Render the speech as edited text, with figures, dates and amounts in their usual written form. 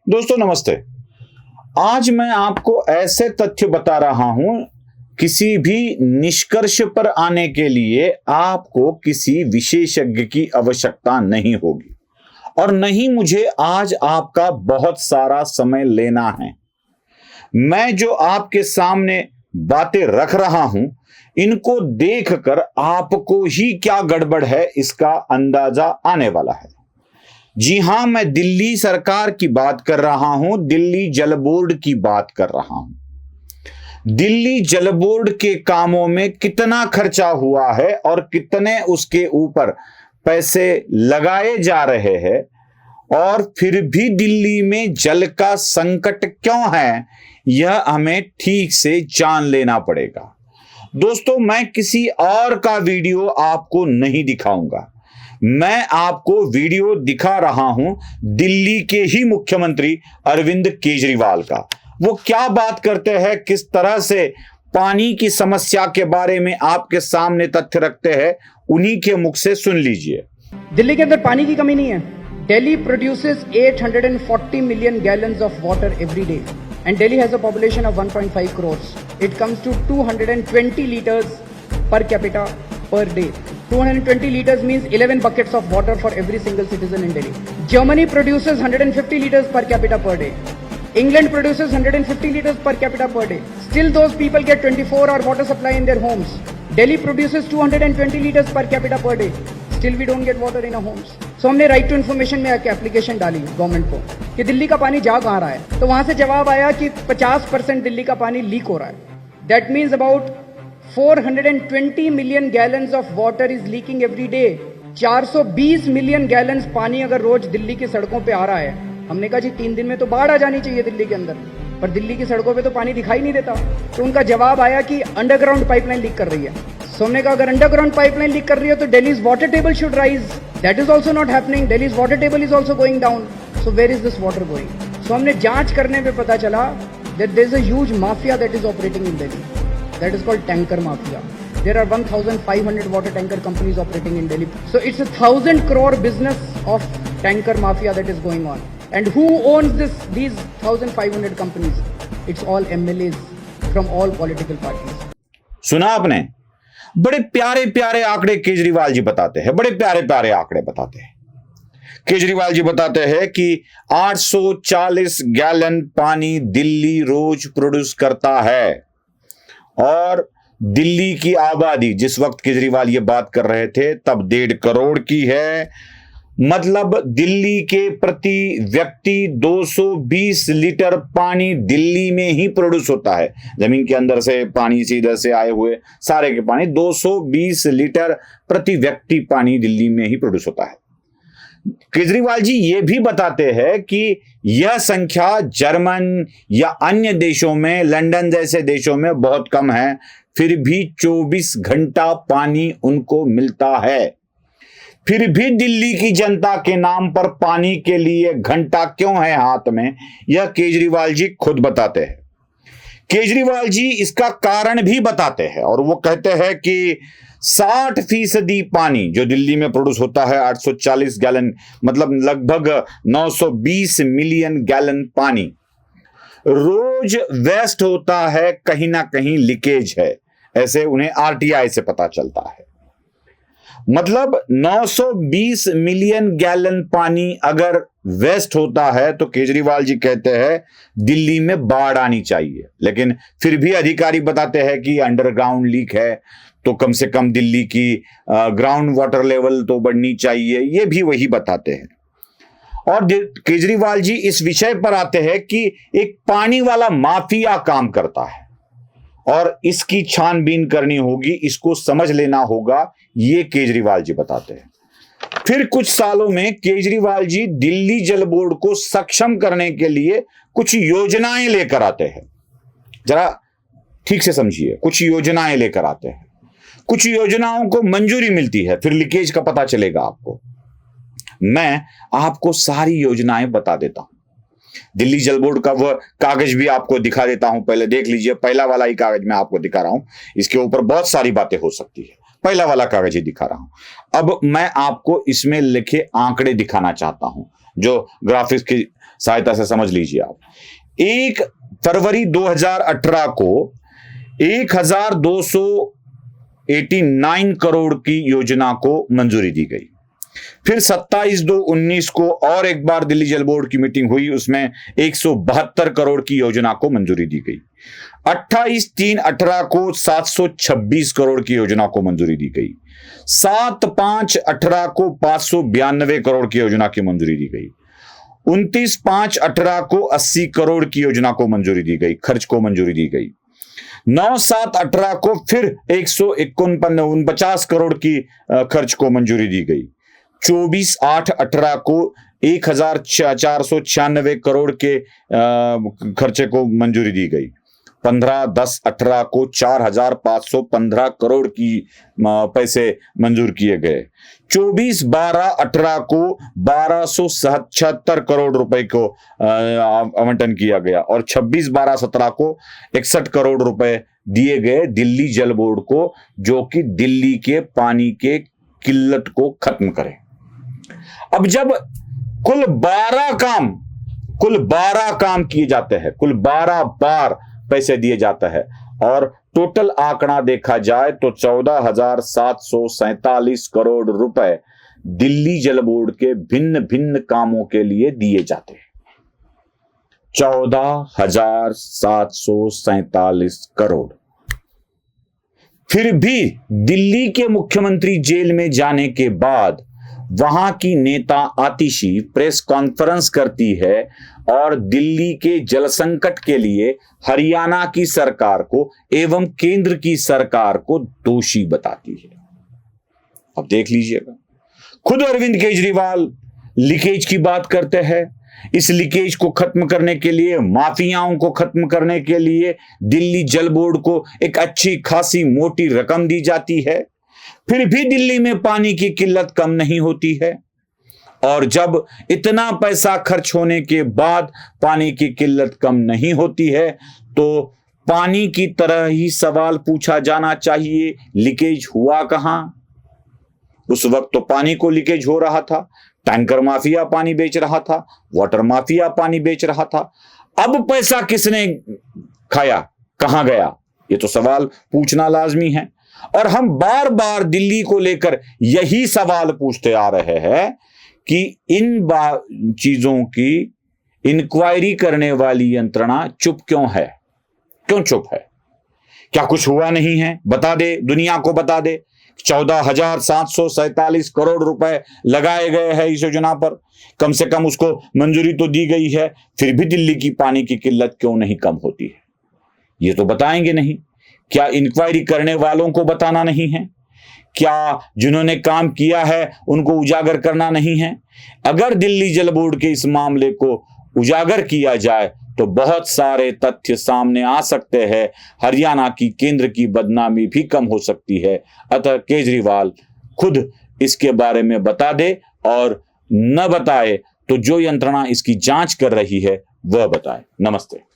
दोस्तों नमस्ते। आज मैं आपको ऐसे तथ्य बता रहा हूं, किसी भी निष्कर्ष पर आने के लिए आपको किसी विशेषज्ञ की आवश्यकता नहीं होगी और नहीं मुझे आज आपका बहुत सारा समय लेना है। मैं जो आपके सामने बातें रख रहा हूं, इनको देखकर आपको ही क्या गड़बड़ है इसका अंदाजा आने वाला है। जी हां, मैं दिल्ली सरकार की बात कर रहा हूं, दिल्ली जल बोर्ड की बात कर रहा हूं। दिल्ली जल बोर्ड के कामों में कितना खर्चा हुआ है और कितने उसके ऊपर पैसे लगाए जा रहे हैं और फिर भी दिल्ली में जल का संकट क्यों है, यह हमें ठीक से जान लेना पड़ेगा। दोस्तों, मैं किसी और का वीडियो आपको नहीं दिखाऊंगा, मैं आपको वीडियो दिखा रहा हूं दिल्ली के ही मुख्यमंत्री अरविंद केजरीवाल का। वो क्या बात करते हैं, किस तरह से पानी की समस्या के बारे में आपके सामने तथ्य रखते हैं, उन्हीं के मुख से सुन लीजिए। दिल्ली के अंदर पानी की कमी नहीं है। Delhi produces 840 million gallons of water every day and Delhi has a population of 1.5 crores. It comes to 220 liters per capita per day. 220 liters means 11 buckets of water for every single citizen in Delhi. Germany produces 150 liters per capita per day. England produces 150 liters per capita per day. Still those people get 24-hour water supply in their homes. Delhi produces 220 liters per capita per day. Still we don't get water in our homes. So हमने right to information में आके application डाली government को कि दिल्ली का पानी जा कहाँ रहा है, तो वहां से जवाब आया कि 50% दिल्ली का पानी लीक हो रहा है। That means about 420 million gallons of water is leaking every day. 420 million gallons पानी अगर रोज दिल्ली की सड़कों पे आ रहा है, हमने कहा जी 3 दिन में तो बाढ़ आ जानी चाहिए दिल्ली के अंदर, पर दिल्ली की सड़कों पे तो पानी दिखाई नहीं देता। तो उनका जवाब आया कि अंडरग्राउंड पाइपलाइन लीक कर रही है। सो हमने कहा अगर अंडरग्राउंड पाइपलाइन लीक कर रही है तो Delhi's water table should rise. That is also not happening. Delhi's water table is also going down. So where is this water going? So हमने जांच करने पे पता चला that there is a huge mafia that is operating in Delhi, that is called tanker mafia. There are 1500 water tanker companies operating in Delhi. So it's 1000 crore business of tanker mafia that is going on. And who owns these 1500 companies? It's all MLAs from all political parties. सुना आपने? बड़े प्यारे प्यारे आंकड़े केजरीवाल जी बताते हैं, बड़े प्यारे प्यारे आंकड़े बताते हैं। केजरीवाल जी बताते हैं कि 840 गैलन पानी दिल्ली रोज प्रोड्यूस करता है और दिल्ली की आबादी जिस वक्त केजरीवाल ये बात कर रहे थे तब 1.5 करोड़ की है। मतलब दिल्ली के प्रति व्यक्ति 220 लीटर पानी दिल्ली में ही प्रोड्यूस होता है। जमीन के अंदर से पानी से इधर से आए हुए सारे के पानी 220 लीटर प्रति व्यक्ति पानी दिल्ली में ही प्रोड्यूस होता है। केजरीवाल जी ये भी बताते हैं कि यह संख्या जर्मन या अन्य देशों में, लंदन जैसे देशों में बहुत कम है, फिर भी 24 घंटा पानी उनको मिलता है। फिर भी दिल्ली की जनता के नाम पर पानी के लिए घंटा क्यों है हाथ में, यह केजरीवाल जी खुद बताते हैं। केजरीवाल जी इसका कारण भी बताते हैं और वो कहते हैं कि 60% पानी जो दिल्ली में प्रोड्यूस होता है 840 गैलन, मतलब लगभग 920 मिलियन गैलन पानी रोज वेस्ट होता है, कहीं ना कहीं लीकेज है, ऐसे उन्हें आरटीआई से पता चलता है। मतलब 920 मिलियन गैलन पानी अगर वेस्ट होता है तो केजरीवाल जी कहते हैं दिल्ली में बाढ़ आनी चाहिए। लेकिन फिर भी अधिकारी बताते हैं कि अंडरग्राउंड लीक है तो कम से कम दिल्ली की ग्राउंड वाटर लेवल तो बढ़नी चाहिए, ये भी वही बताते हैं। और केजरीवाल जी इस विषय पर आते हैं कि एक पानी वाला माफिया काम करता है और इसकी छानबीन करनी होगी, इसको समझ लेना होगा, ये केजरीवाल जी बताते हैं। फिर कुछ सालों में केजरीवाल जी दिल्ली जल बोर्ड को सक्षम करने के लिए कुछ योजनाएं लेकर आते हैं। जरा ठीक से समझिए, कुछ योजनाएं लेकर आते हैं, कुछ योजनाओं को मंजूरी मिलती है, फिर लीकेज का पता चलेगा आपको। मैं आपको सारी योजनाएं बता देता हूं। दिल्ली जल बोर्ड का वह कागज भी आपको दिखा देता हूं, पहले देख लीजिए। पहला वाला ही कागज मैं आपको दिखा रहा हूं, इसके ऊपर बहुत सारी बातें हो सकती है। पहला वाला कागज ही दिखा रहा हूं। अब मैं आपको इसमें लिखे आंकड़े दिखाना चाहता हूं, जो ग्राफिक्स की सहायता से समझ लीजिए आप। 1 फरवरी 2018 को 1289 करोड़ की योजना को मंजूरी दी गई। फिर 27/2/19 को और एक बार दिल्ली जल बोर्ड की मीटिंग हुई, उसमें 172 करोड़ की योजना को मंजूरी दी गई। 28/3/18 को 726 करोड़ की योजना को मंजूरी दी गई। 7/5/18 को 592 करोड़ की योजना की मंजूरी दी गई। 29/5/18 को 80 करोड़ की योजना को मंजूरी दी गई, खर्च को मंजूरी दी गई। 9/7/18 को फिर 149 करोड़ की खर्च को मंजूरी दी गई। 24/8/18 को 1496 करोड़ के खर्चे को मंजूरी दी गई। 15/10/18 को 4515 करोड़ की पैसे मंजूर किए गए। 24/12/18 को 1277 करोड़ रुपए को आवंटन किया गया और 26/12/17 को 61 करोड़ रुपए दिए गए दिल्ली जल बोर्ड को, जो कि दिल्ली के पानी के किल्लत को खत्म करे। अब जब कुल 12 काम किए जाते हैं, कुल 12 बार पैसे दिए जाता है और टोटल आंकड़ा देखा जाए तो 14,747 करोड़ रुपए दिल्ली जल बोर्ड के भिन्न भिन्न कामों के लिए दिए जाते हैं। 14,747 करोड़। फिर भी दिल्ली के मुख्यमंत्री जेल में जाने के बाद वहां की नेता आतिशी प्रेस कॉन्फ्रेंस करती है और दिल्ली के जल संकट के लिए हरियाणा की सरकार को एवं केंद्र की सरकार को दोषी बताती है। अब देख लीजिएगा, खुद अरविंद केजरीवाल लीकेज की बात करते हैं। इस लीकेज को खत्म करने के लिए, माफियाओं को खत्म करने के लिए दिल्ली जल बोर्ड को एक अच्छी खासी मोटी रकम दी जाती है। फिर भी दिल्ली में पानी की किल्लत कम नहीं होती है। और जब इतना पैसा खर्च होने के बाद पानी की किल्लत कम नहीं होती है, तो पानी की तरह ही सवाल पूछा जाना चाहिए, लीकेज हुआ कहां? उस वक्त तो पानी को लीकेज हो रहा था, टैंकर माफिया पानी बेच रहा था, वाटर माफिया पानी बेच रहा था। अब पैसा किसने खाया, कहां गया? ये तो सवाल पूछना लाजमी है। और हम बार बार दिल्ली को लेकर यही सवाल पूछते आ रहे हैं कि इन चीजों की इंक्वायरी करने वाली यंत्रणा चुप क्यों है? क्यों चुप है? क्या कुछ हुआ नहीं है? बता दे, दुनिया को बता दे। 14,747 करोड़ रुपए लगाए गए हैं इस योजना पर, कम से कम उसको मंजूरी तो दी गई है, फिर भी दिल्ली की पानी की किल्लत क्यों नहीं कम होती है? ये तो बताएंगे नहीं। क्या इंक्वायरी करने वालों को बताना नहीं है? क्या जिन्होंने काम किया है उनको उजागर करना नहीं है? अगर दिल्ली जल बोर्ड के इस मामले को उजागर किया जाए तो बहुत सारे तथ्य सामने आ सकते हैं, हरियाणा की केंद्र की बदनामी भी कम हो सकती है। अतः केजरीवाल खुद इसके बारे में बता दे, और न बताए तो जो यंत्रणा इसकी जांच कर रही है वह बताए। नमस्ते।